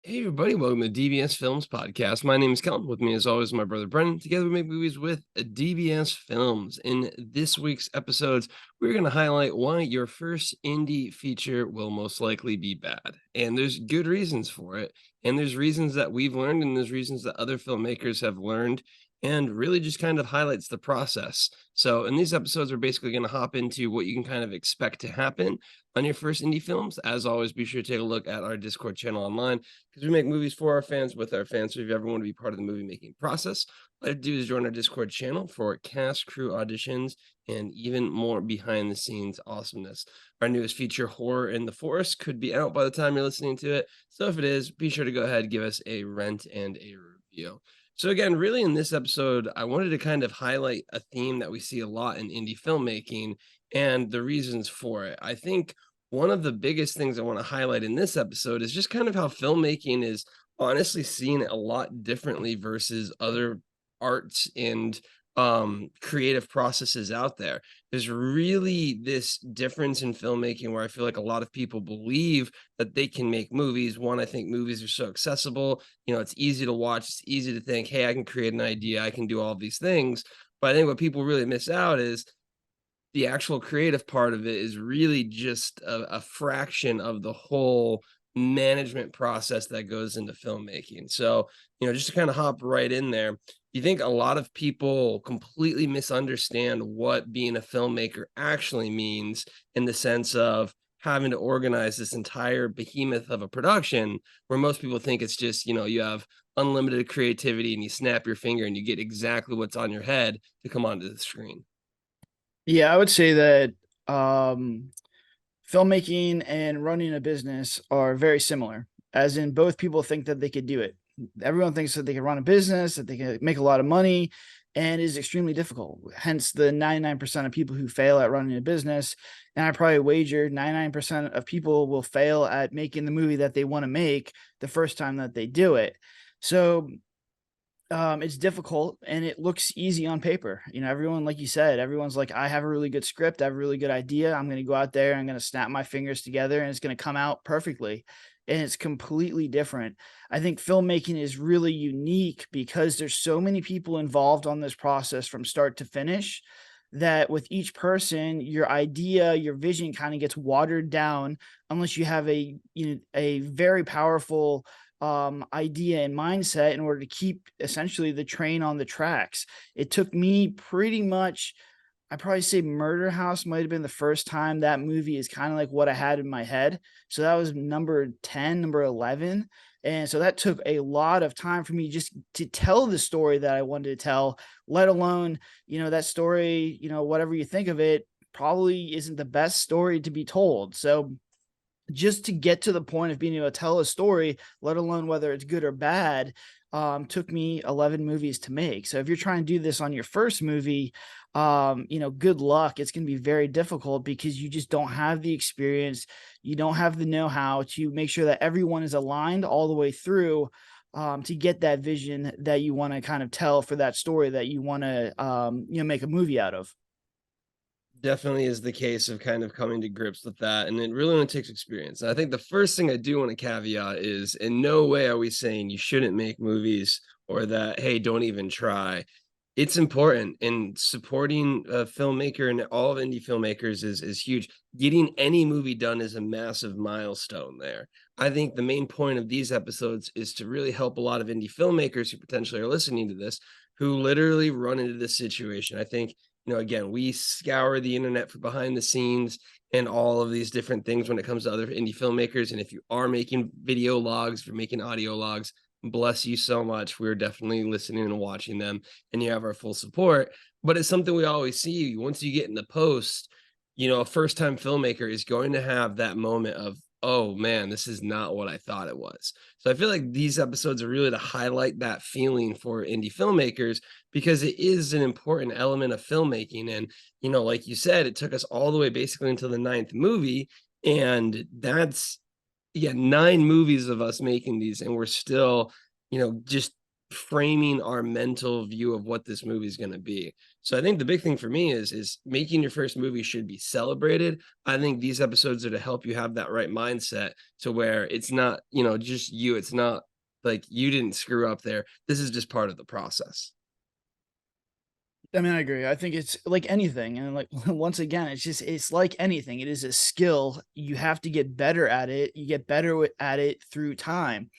Hey everybody, welcome to DBS Films Podcast. My name is Kellen. With me as always, my brother Brennan. Together we make movies with DBS Films. In this week's episodes, we're going to highlight why your first indie feature will most likely be bad. And there's good reasons for it. And there's reasons that we've learned and there's reasons that other filmmakers have learned, and really just kind of highlights the process. So in these episodes, we're basically going to hop into what you can kind of expect to happen on your first indie films. As always, be sure to take a look at our Discord channel online, because we make movies for our fans, with our fans. So if you ever want to be part of the movie making process, all you have to do is join our Discord channel for cast, crew auditions, and even more behind the scenes awesomeness. Our newest feature, Horror in the Forest, could be out by the time you're listening to it. So if it is, be sure to go ahead, give us a rent and a review. So again, really in this episode, I wanted to kind of highlight a theme that we see a lot in indie filmmaking and the reasons for it. I think one of the biggest things I want to highlight in this episode is just kind of how filmmaking is honestly seen a lot differently versus other arts and creative processes out there. There's really this difference in filmmaking where I feel like a lot of people believe that they can make movies. One, I think movies are so accessible, it's easy to watch, it's easy to think, hey, I can create an idea, I can do all these things. But I think what people really miss out is the actual creative part of it is really just a fraction of the whole management process that goes into filmmaking. So, just to kind of hop right in there, you think a lot of people completely misunderstand what being a filmmaker actually means, in the sense of having to organize this entire behemoth of a production, where most people think it's just, you have unlimited creativity and you snap your finger and you get exactly what's on your head to come onto the screen. Yeah, I would say that filmmaking and running a business are very similar, as in both people think that they could do it. Everyone thinks that they can run a business, that they can make a lot of money, and it is extremely difficult. Hence, the 99% of people who fail at running a business. And I probably wager 99% of people will fail at making the movie that they want to make the first time that they do it. So it's difficult and it looks easy on paper. Everyone, like you said, everyone's like, I have a really good script, I have a really good idea. I'm going to go out there, I'm going to snap my fingers together, and it's going to come out perfectly. And it's completely different. I think filmmaking is really unique because there's so many people involved on this process from start to finish, that with each person, your idea, your vision kind of gets watered down, unless you have a very powerful idea and mindset in order to keep essentially the train on the tracks. It took me pretty much, I probably say Murder House might have been the first time that movie is kind of like what I had in my head. So that was number 10, number 11. And so that took a lot of time for me just to tell the story that I wanted to tell, let alone, that story, whatever you think of it, probably isn't the best story to be told. So just to get to the point of being able to tell a story, let alone whether it's good or bad, took me 11 movies to make. So if you're trying to do this on your first movie, good luck. It's going to be very difficult because you just don't have the experience. You don't have the know-how to make sure that everyone is aligned all the way through, to get that vision that you want to kind of tell for that story that you want to, make a movie out of. Definitely is the case of kind of coming to grips with that. And it really only takes experience. And I think the first thing I do want to caveat is, in no way are we saying you shouldn't make movies, or that, hey, don't even try. It's important, and supporting a filmmaker and all of indie filmmakers is huge. Getting any movie done is a massive milestone there. I think the main point of these episodes is to really help a lot of indie filmmakers who potentially are listening to this, who literally run into this situation. I think, again, we scour the internet for behind the scenes and all of these different things when it comes to other indie filmmakers. And if you are making video logs, if you're making audio logs, bless you so much. We're definitely listening and watching them, and you have our full support. But it's something we always see. Once you get in the post, a first time filmmaker is going to have that moment of, oh man, this is not what I thought it was. So I feel like these episodes are really to highlight that feeling for indie filmmakers, because it is an important element of filmmaking. And, like you said, it took us all the way basically until the ninth movie. And that's, yeah, 9 movies of us making these, and we're still, just framing our mental view of what this movie is going to be. So I think the big thing for me is making your first movie should be celebrated. I think these episodes are to help you have that right mindset to where it's not, just you. It's not like you didn't screw up there. This is just part of the process. I mean, I agree. I think it's like anything. And like, once again, it's like anything. It is a skill. You have to get better at it. You get better at it through time.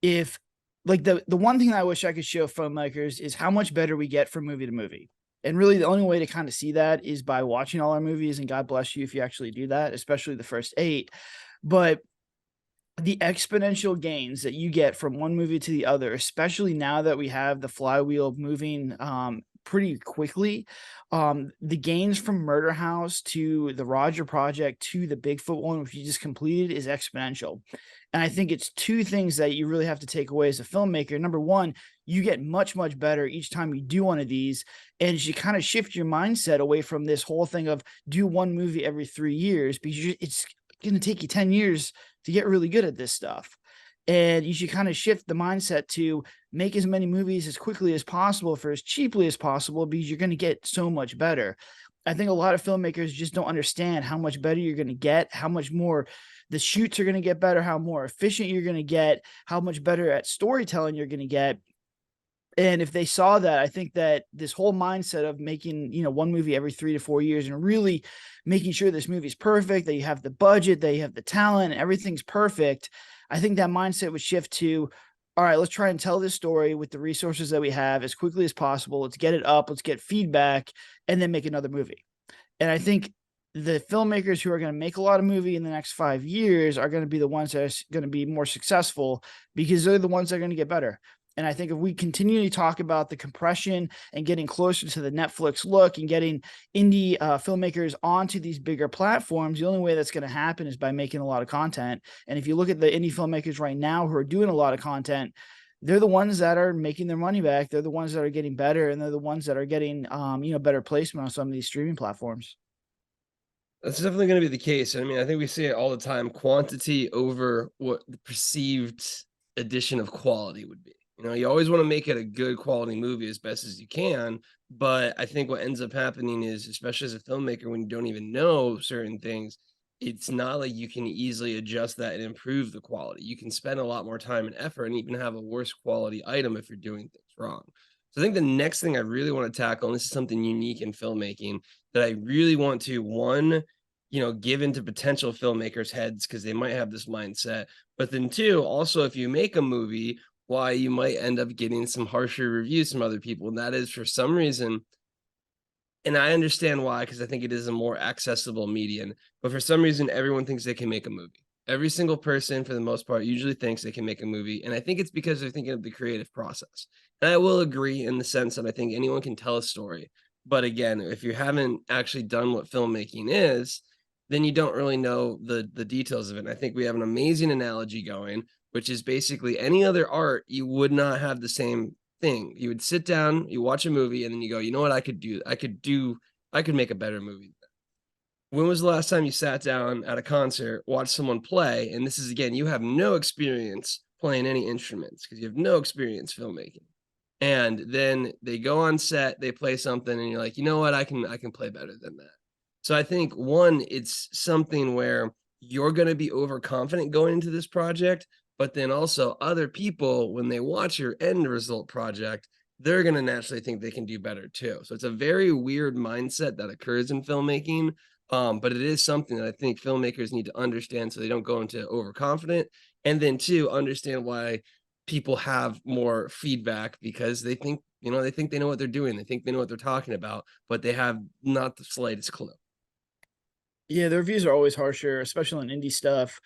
If like the one thing I wish I could show filmmakers is how much better we get from movie to movie. And really the only way to kind of see that is by watching all our movies, and God bless you if you actually do that, especially the first 8. But the exponential gains that you get from one movie to the other, especially now that we have the flywheel moving pretty quickly. The gains from Murder House to the Roger Project to the Bigfoot one, which you just completed, is exponential. And I think it's 2 things that you really have to take away as a filmmaker. Number one, you get much, much better each time you do one of these. And you kind of shift your mindset away from this whole thing of do one movie every 3 years, because it's going to take you 10 years to get really good at this stuff. And you should kind of shift the mindset to make as many movies as quickly as possible for as cheaply as possible, because you're going to get so much better. I think a lot of filmmakers just don't understand how much better you're going to get, how much more the shoots are going to get better, how more efficient you're going to get, how much better at storytelling you're going to get. And if they saw that, I think that this whole mindset of making, one movie every 3 to 4 years and really making sure this movie's perfect, that you have the budget, that you have the talent, and everything's perfect, I think that mindset would shift to, all right, let's try and tell this story with the resources that we have as quickly as possible. Let's get it up, let's get feedback, and then make another movie. And I think the filmmakers who are going to make a lot of movie in the next 5 years are going to be the ones that are going to be more successful, because they're the ones that are going to get better. And I think if we continually talk about the compression and getting closer to the Netflix look and getting indie filmmakers onto these bigger platforms, the only way that's going to happen is by making a lot of content. And if you look at the indie filmmakers right now who are doing a lot of content, they're the ones that are making their money back. They're the ones that are getting better, and they're the ones that are getting, better placement on some of these streaming platforms. That's definitely going to be the case. I mean, I think we see it all the time: quantity over what the perceived addition of quality would be. You always want to make it a good quality movie as best as you can. But I think what ends up happening is, especially as a filmmaker, when you don't even know certain things, it's not like you can easily adjust that and improve the quality. You can spend a lot more time and effort and even have a worse quality item if you're doing things wrong. So I think the next thing I really want to tackle, and this is something unique in filmmaking that I really want to, one, give into potential filmmakers' heads because they might have this mindset. But then two, also, if you make a movie, why you might end up getting some harsher reviews from other people. And that is, for some reason, and I understand why, because I think it is a more accessible medium, but for some reason, everyone thinks they can make a movie. Every single person, for the most part, usually thinks they can make a movie. And I think it's because they're thinking of the creative process. And I will agree in the sense that I think anyone can tell a story. But again, if you haven't actually done what filmmaking is, then you don't really know the details of it. And I think we have an amazing analogy going, which is basically any other art, you would not have the same thing. You would sit down, you watch a movie, and then you go, you know what I could do? I could make a better movie. When was the last time you sat down at a concert, watched someone play? And this is, again, you have no experience playing any instruments because you have no experience filmmaking. And then they go on set, they play something, and you're like, you know what? I can play better than that. So I think, one, it's something where you're going to be overconfident going into this project, but then also other people, when they watch your end result project, they're going to naturally think they can do better too. So it's a very weird mindset that occurs in filmmaking. But it is something that I think filmmakers need to understand so they don't go into overconfident. And then two, understand why people have more feedback, because they think, they know what they're doing. They think they know what they're talking about, but they have not the slightest clue. Yeah, the reviews are always harsher, especially on indie stuff.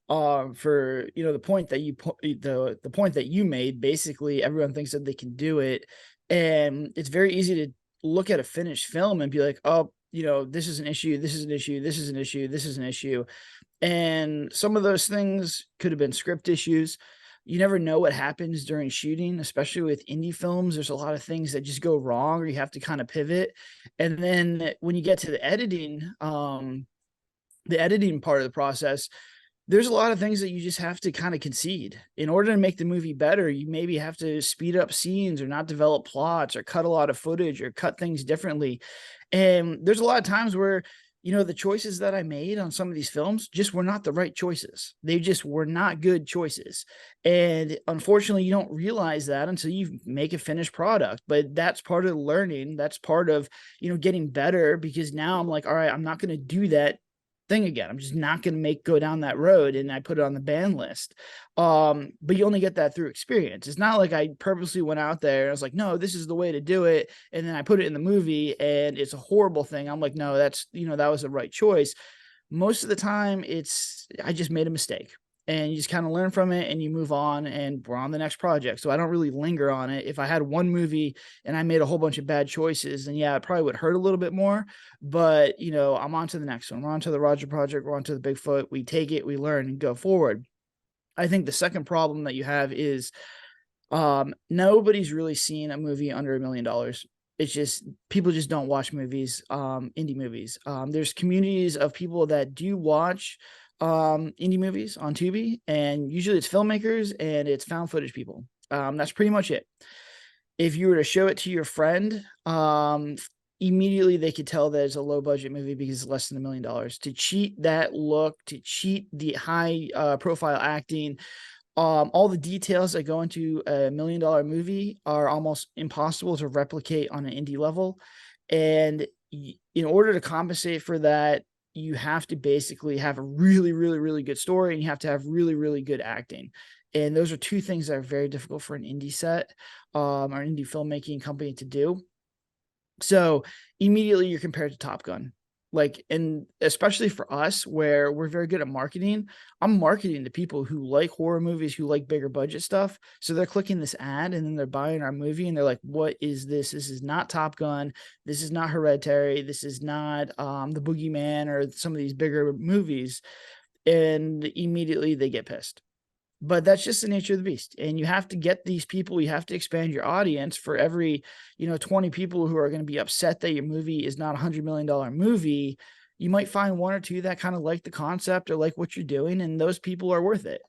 For the point that the point that you made, basically everyone thinks that they can do it, and it's very easy to look at a finished film and be like, oh, this is an issue, this is an issue, this is an issue, this is an issue. And some of those things could have been script issues. You never know what happens during shooting, especially with indie films. There's a lot of things that just go wrong, or you have to kind of pivot. And then when you get to the editing part of the process, there's a lot of things that you just have to kind of concede in order to make the movie better. You maybe have to speed up scenes or not develop plots or cut a lot of footage or cut things differently. And there's a lot of times where, the choices that I made on some of these films just were not the right choices. They just were not good choices. And unfortunately, you don't realize that until you make a finished product. But that's part of learning. That's part of, getting better, because now I'm like, all right, I'm not going to do that thing again. I'm just not going to go down that road, and I put it on the ban list. But you only get that through experience. It's not like I purposely went out there and I was like, no, this is the way to do it, and then I put it in the movie and it's a horrible thing. I'm like, no, that's, that was the right choice. Most of the time I just made a mistake, and you just kind of learn from it and you move on, and we're on the next project. So I don't really linger on it. If I had one movie and I made a whole bunch of bad choices, then yeah, it probably would hurt a little bit more. But I'm on to the next one. We're on to the Roger Project. We're on to the Bigfoot. We take it, we learn, and go forward. I think the second problem that you have is nobody's really seen a movie under $1 million. It's just, people just don't watch movies, indie movies. There's communities of people that do watch indie movies on Tubi, and usually it's filmmakers and it's found footage people. That's pretty much it. If you were to show it to your friend, immediately they could tell that it's a low budget movie because it's less than $1 million. To cheat that look, to cheat the high profile acting, all the details that go into $1 million movie are almost impossible to replicate on an indie level. And in order to compensate for that, you have to basically have a really, really, really good story, and you have to have really, really good acting. And those are two things that are very difficult for an indie set or an indie filmmaking company to do. So immediately you're compared to Top Gun. And especially for us, where we're very good at marketing, I'm marketing to people who like horror movies, who like bigger budget stuff. So they're clicking this ad and then they're buying our movie and they're like, what is this? This is not Top Gun. This is not Hereditary. This is not The Boogeyman or some of these bigger movies. And immediately they get pissed. But that's just the nature of the beast. And you have to get these people, you have to expand your audience. For every, 20 people who are going to be upset that your movie is not $100 million movie, you might find one or two that kind of like the concept or like what you're doing, and those people are worth it.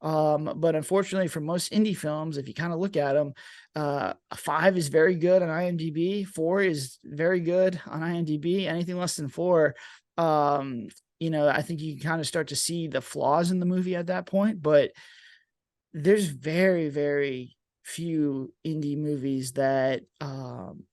But unfortunately, for most indie films, if you kind of look at them, a 5 is very good on IMDb. 4 is very good on IMDb. Anything less than 4, I think you can kind of start to see the flaws in the movie at that point. But there's very, very few indie movies that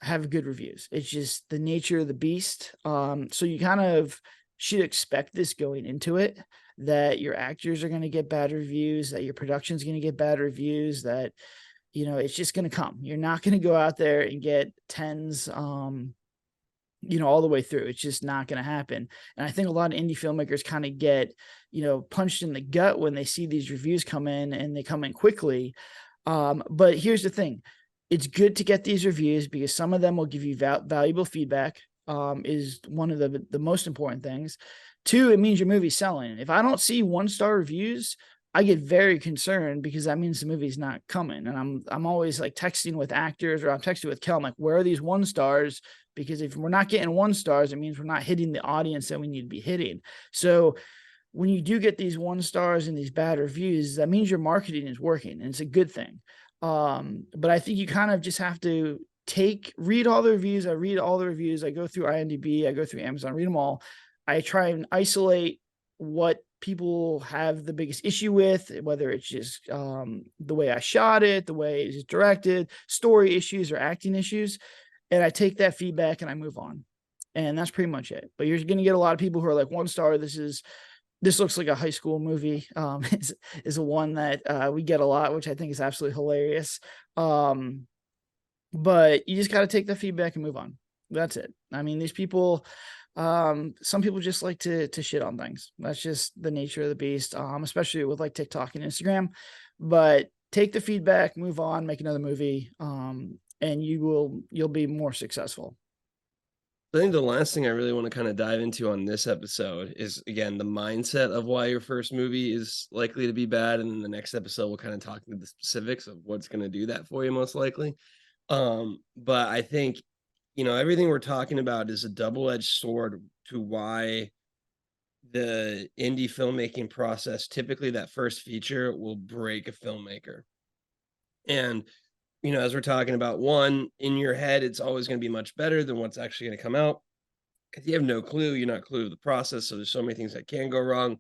have good reviews. It's just the nature of the beast. So you kind of should expect this going into it, that your actors are going to get bad reviews, that your production's going to get bad reviews, that, it's just going to come. You're not going to go out there and get tens, all the way through. It's just not going to happen. And I think a lot of indie filmmakers kind of get, punched in the gut when they see these reviews come in, and they come in quickly. But here's the thing. It's good to get these reviews because some of them will give you valuable feedback, is one of the most important things. 2, it means your movie's selling. If I don't see 1-star reviews, I get very concerned, because that means the movie's not coming. And I'm always like texting with actors, or I'm texting with Kel. I'm like, where are these 1 stars? Because if we're not getting 1 stars, it means we're not hitting the audience that we need to be hitting. So when you do get these 1 stars and these bad reviews, that means your marketing is working, and it's a good thing. But I think you kind of just have to read all the reviews. I read all the reviews. I go through IMDb, I go through Amazon, read them all. I try and isolate what people have the biggest issue with, whether it's just the way I shot it, the way it's directed, story issues, or acting issues. And I take that feedback and I move on. And that's pretty much it. But you're going to get a lot of people who are like, 1 star, this looks like a high school movie, is a one that we get a lot, which I think is absolutely hilarious. But you just got to take the feedback and move on. That's it. I mean, these people, some people just like to shit on things. That's just the nature of the beast, especially with like TikTok and Instagram. But take the feedback, move on, make another movie, and you'll be more successful. I think the last thing I really want to kind of dive into on this episode is, again, the mindset of why your first movie is likely to be bad. And then the next episode, we'll kind of talk into the specifics of what's going to do that for you, most likely. But I think, everything we're talking about is a double-edged sword to why the indie filmmaking process, typically that first feature will break a filmmaker. And, as we're talking about, one, in your head, it's always going to be much better than what's actually going to come out because you have no clue. You're not clue of the process. So there's so many things that can go wrong.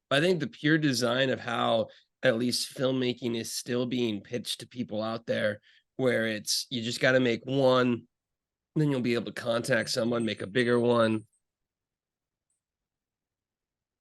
But I think the pure design of how at least filmmaking is still being pitched to people out there, where it's you just got to make one, then you'll be able to contact someone, make a bigger one.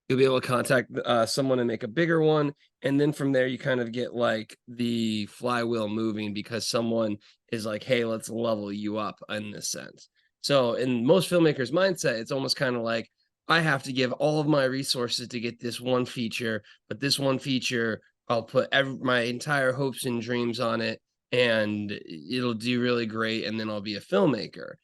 You'll be able to contact someone and make a bigger one. And then from there, you kind of get like the flywheel moving because someone is like, hey, let's level you up in this sense. So, in most filmmakers' mindset, it's almost kind of like, I have to give all of my resources to get this one feature, but this one feature, I'll put my entire hopes and dreams on it, and it'll do really great. And then I'll be a filmmaker.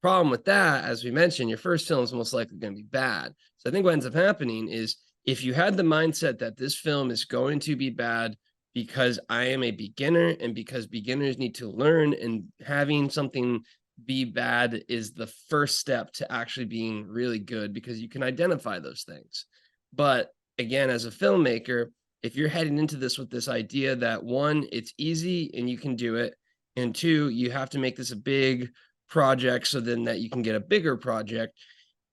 Problem with that, as we mentioned, your first film is most likely going to be bad. So I think what ends up happening is if you had the mindset that this film is going to be bad because I am a beginner and because beginners need to learn, and having something be bad is the first step to actually being really good because you can identify those things. But again, as a filmmaker, if you're heading into this with this idea that one, it's easy and you can do it, and two, you have to make this a big project so then that you can get a bigger project,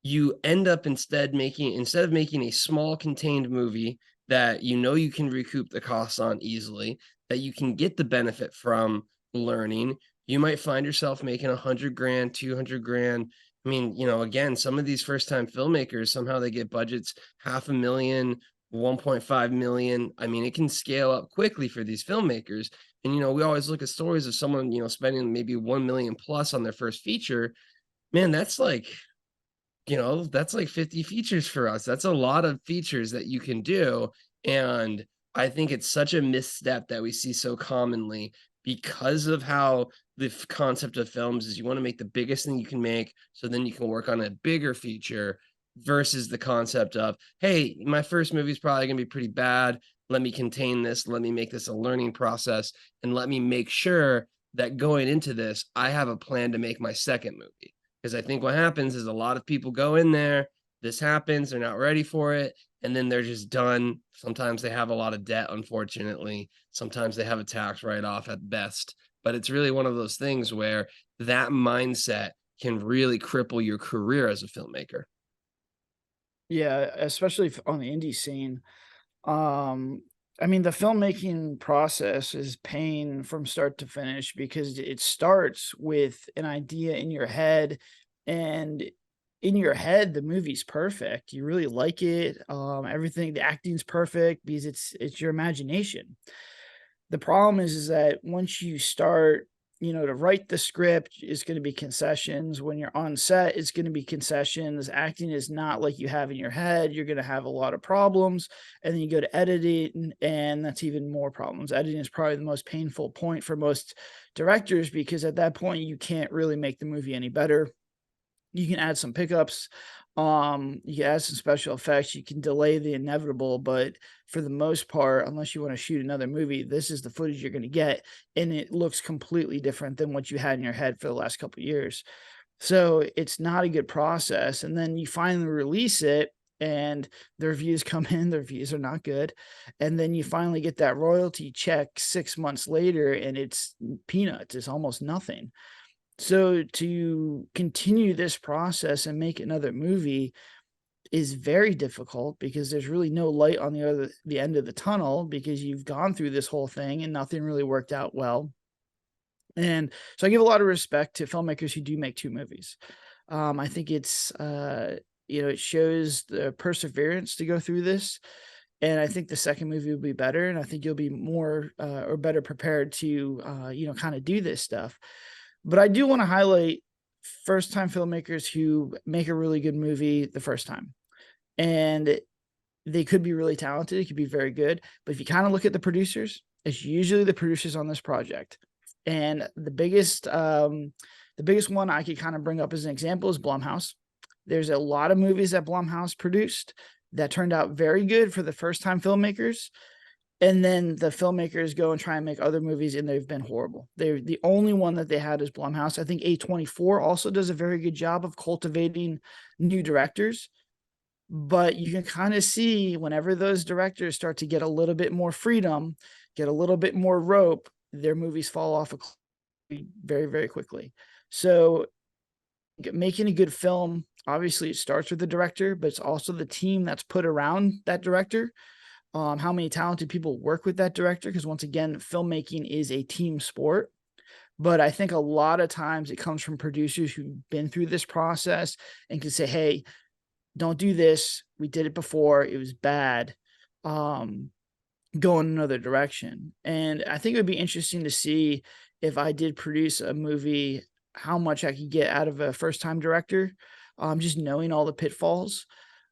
you end up instead of making a small contained movie that you can recoup the costs on easily, that you can get the benefit from learning, you might find yourself making 100 grand, 200 grand. I mean, again, some of these first time filmmakers, somehow they get budgets 500,000, 1.5 million. I mean, it can scale up quickly for these filmmakers. And, we always look at stories of someone, spending maybe 1 million plus on their first feature. Man, that's like, that's like 50 features for us. That's a lot of features that you can do. And I think it's such a misstep that we see so commonly because of how the concept of films is you want to make the biggest thing you can make so then you can work on a bigger feature versus the concept of, hey, my first movie is probably going to be pretty bad. Let me contain this. Let me make this a learning process. And let me make sure that going into this, I have a plan to make my second movie. Because I think what happens is a lot of people go in there, this happens, they're not ready for it, and then they're just done. Sometimes they have a lot of debt, unfortunately. Sometimes they have a tax write-off at best. But it's really one of those things where that mindset can really cripple your career as a filmmaker. Yeah, especially on the indie scene. Um, I mean, the filmmaking process is pain from start to finish because it starts with an idea in your head, and in your head, the movie's perfect. You really like it. Everything, the acting's perfect because it's your imagination. The problem is that once you start, to write the script is going to be concessions. When you're on set, it's going to be concessions. Acting is not like you have in your head. You're going to have a lot of problems. And then you go to editing, and that's even more problems. Editing is probably the most painful point for most directors because at that point, you can't really make the movie any better. You can add some pickups. You can add some special effects. You can delay the inevitable, but for the most part, unless you want to shoot another movie, this is the footage you're going to get, and it looks completely different than what you had in your head for the last couple of years. So it's not a good process. And then you finally release it, and the reviews come in. The reviews are not good, and then you finally get that royalty check 6 months later, and it's peanuts. It's almost nothing. So to continue this process and make another movie is very difficult because there's really no light on the end of the tunnel because you've gone through this whole thing and nothing really worked out well. And so I give a lot of respect to filmmakers who do make two movies. I think it's it shows the perseverance to go through this. And I think the second movie will be better, and I think you'll be more or better prepared to kind of do this stuff. But I do want to highlight first-time filmmakers who make a really good movie the first time. And they could be really talented. It could be very good. But if you kind of look at the producers, it's usually the producers on this project. And the biggest one I could kind of bring up as an example is Blumhouse. There's a lot of movies that Blumhouse produced that turned out very good for the first-time filmmakers. And then the filmmakers go and try and make other movies, and they've been horrible. They're the only one that they had is Blumhouse. I think A24 also does a very good job of cultivating new directors. But you can kind of see whenever those directors start to get a little bit more freedom, get a little bit more rope, their movies fall off a cliff very, very quickly. So making a good film, obviously it starts with the director, but it's also the team that's put around that director. How many talented people work with that director? Because once again, filmmaking is a team sport. But I think a lot of times it comes from producers who've been through this process and can say, hey, don't do this. We did it before. It was bad. Um, Go in another direction. And I think it would be interesting to see if I did produce a movie, how much I could get out of a first time director, just knowing all the pitfalls.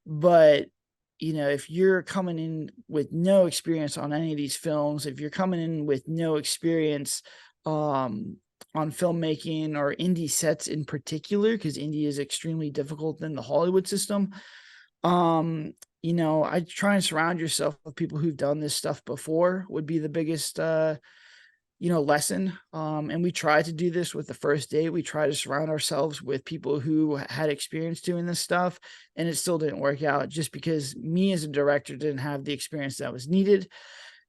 But if you're coming in with no experience on any of these films, if you're coming in with no experience on filmmaking or indie sets in particular, because indie is extremely difficult in the Hollywood system, um, I try and surround yourself with people who've done this stuff before would be the biggest lesson. And we try to do this with the first date. We try to surround ourselves with people who had experience doing this stuff, and it still didn't work out just because me as a director didn't have the experience that was needed.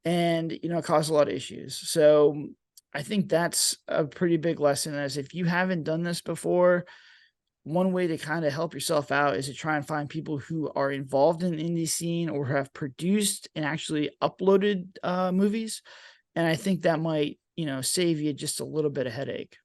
And it caused a lot of issues. So I think that's a pretty big lesson, as if you haven't done this before, one way to kind of help yourself out is to try and find people who are involved in the indie scene or have produced and actually uploaded movies. And I think that might, save you just a little bit of headache.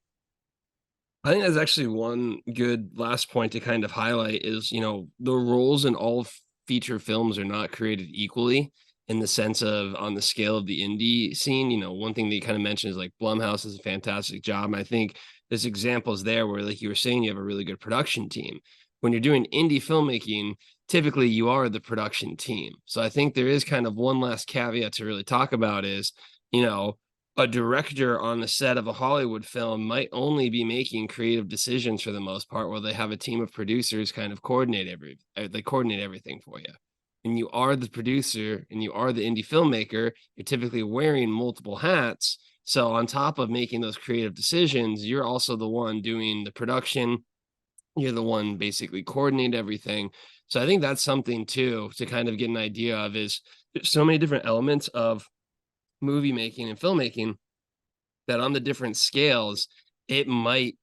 I think that's actually one good last point to kind of highlight is, the roles in all feature films are not created equally in the sense of on the scale of the indie scene. One thing that you kind of mentioned is like Blumhouse does a fantastic job. And I think there's examples there where, like you were saying, you have a really good production team. When you're doing indie filmmaking, typically you are the production team. So I think there is kind of one last caveat to really talk about is, you know, a director on the set of a Hollywood film might only be making creative decisions for the most part, where they have a team of producers kind of they coordinate everything for you. And you are the producer and you are the indie filmmaker, you're typically wearing multiple hats. So on top of making those creative decisions, you're also the one doing the production. You're the one basically coordinating everything. So I think that's something too to kind of get an idea of is there's so many different elements of movie making and filmmaking that on the different scales, it might,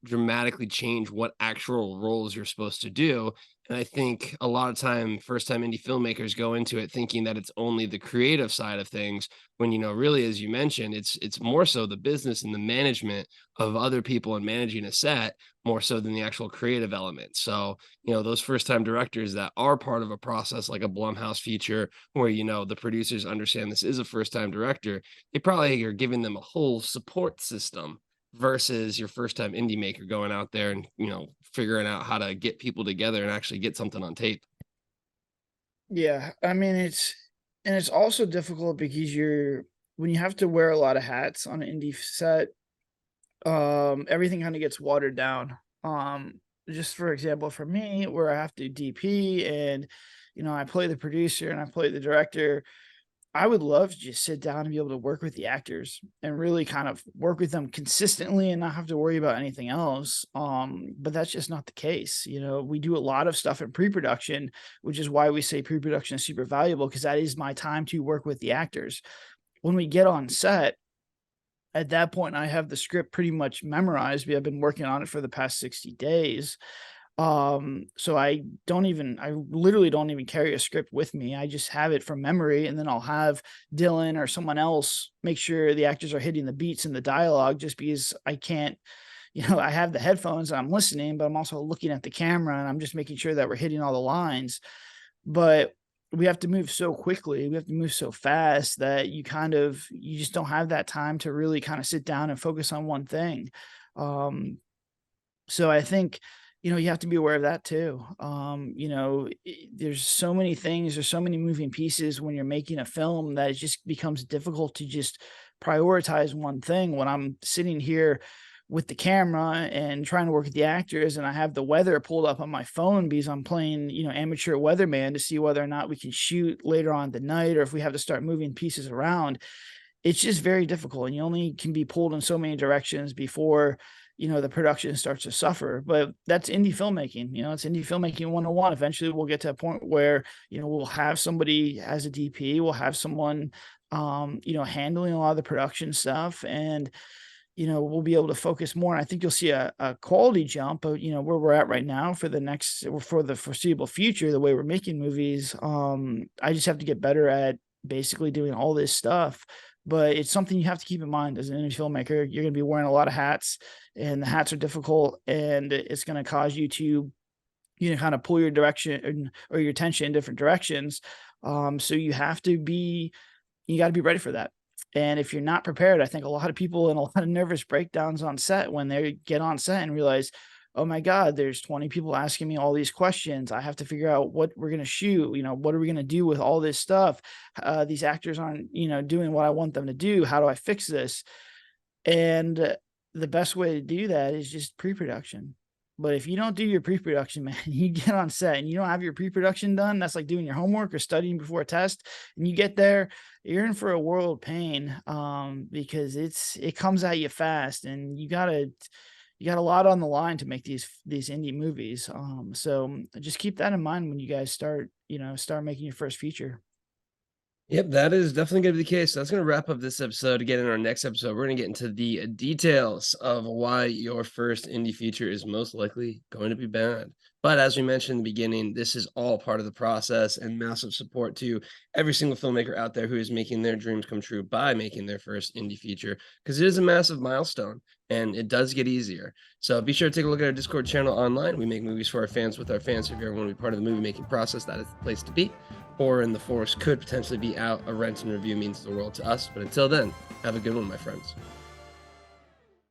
dramatically change what actual roles you're supposed to do. And I think a lot of time, first time indie filmmakers go into it thinking that it's only the creative side of things, when really, as you mentioned, it's more so the business and the management of other people and managing a set more so than the actual creative element. So, those first time directors that are part of a process like a Blumhouse feature, where the producers understand this is a first time director, they probably are giving them a whole support system versus your first time indie maker going out there and figuring out how to get people together and actually get something on tape. Yeah. I mean, it's also difficult because when you have to wear a lot of hats on an indie set, everything kind of gets watered down. Just for example, for me, where I have to DP and, I play the producer and I play the director, I would love to just sit down and be able to work with the actors and really kind of work with them consistently and not have to worry about anything else. But that's just not the case. We do a lot of stuff in pre-production, which is why we say pre-production is super valuable, because that is my time to work with the actors. When we get on set, at that point, I have the script pretty much memorized. We have been working on it for the past 60 days. So I literally don't even carry a script with me. I just have it from memory, and then I'll have Dylan or someone else make sure the actors are hitting the beats in the dialogue, just because I can't, I have the headphones and I'm listening, but I'm also looking at the camera and I'm just making sure that we're hitting all the lines. But we have to move so quickly. We have to move so fast that you just don't have that time to really kind of sit down and focus on one thing. So I think, you have to be aware of that too. There's so many things, there's so many moving pieces when you're making a film that it just becomes difficult to just prioritize one thing. When I'm sitting here with the camera and trying to work with the actors, and I have the weather pulled up on my phone because I'm playing, amateur weatherman to see whether or not we can shoot later on the night, or if we have to start moving pieces around, it's just very difficult. And you only can be pulled in so many directions before the production starts to suffer. But that's indie filmmaking. It's indie filmmaking 101. Eventually we'll get to a point where, we'll have somebody as a DP, we'll have someone, handling a lot of the production stuff, and, we'll be able to focus more. And I think you'll see a quality jump, but, where we're at right now for the foreseeable future, the way we're making movies, I just have to get better at basically doing all this stuff. But it's something you have to keep in mind as an indie filmmaker. You're going to be wearing a lot of hats, and the hats are difficult, and it's going to cause you to, kind of pull your direction or your attention in different directions. So you got to be ready for that. And if you're not prepared, I think a lot of people in a lot of nervous breakdowns on set when they get on set and realize, oh my God, there's 20 people asking me all these questions. I have to figure out what we're going to shoot. What are we going to do with all this stuff? These actors aren't, doing what I want them to do. How do I fix this? And the best way to do that is just pre-production. But if you don't do your pre-production, man, you get on set and you don't have your pre-production done, that's like doing your homework or studying before a test. And you get there, you're in for a world of pain, because it comes at you fast, and you got a lot on the line to make these indie movies. So just keep that in mind when you guys start making your first feature. Yep, that is definitely going to be the case. So that's going to wrap up this episode. Again, in our next episode, we're going to get into the details of why your first indie feature is most likely going to be bad. But as we mentioned in the beginning, this is all part of the process, and massive support to every single filmmaker out there who is making their dreams come true by making their first indie feature, because it is a massive milestone and it does get easier. So be sure to take a look at our Discord channel online. We make movies for our fans with our fans. If you ever want to be part of the movie making process, that is the place to be. Or in the Forest could potentially be out. A rent and review means the world to us. But until then, have a good one, my friends.